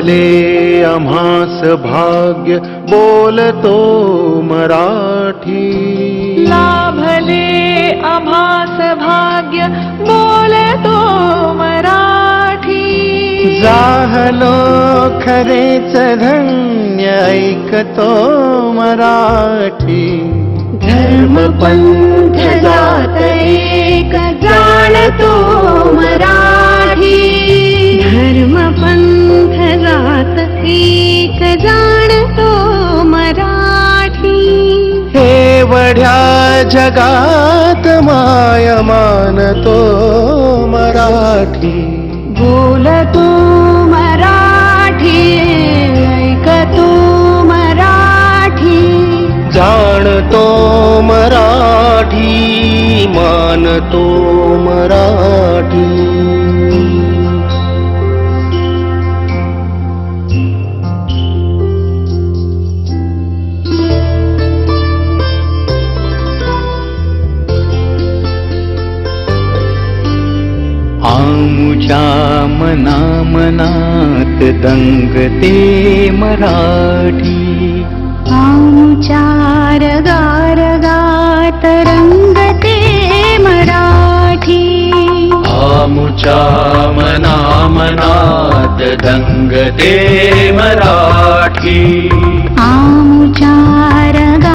ले आम्हास भाग्य बोलतो मराठी, लाभले आभास भाग्य बोलतो मराठी. जाहलो खरेच धन्य ऐकतो मराठी. धर्म पंथ जात एक जाणतो मराठी. धर्म पंथ जात एक जाणतो मराठी. एवढ्या जगात माय मानतो मराठी. बोलतो मराठी, ऐकतो मराठी. जाणतो मराठी, मानतो मराठी. आमुच्या मनात दंगते मराठी. आमच्या रगात रंगते मराठी. आमुच्या मनात दंगते मराठी. आमच्या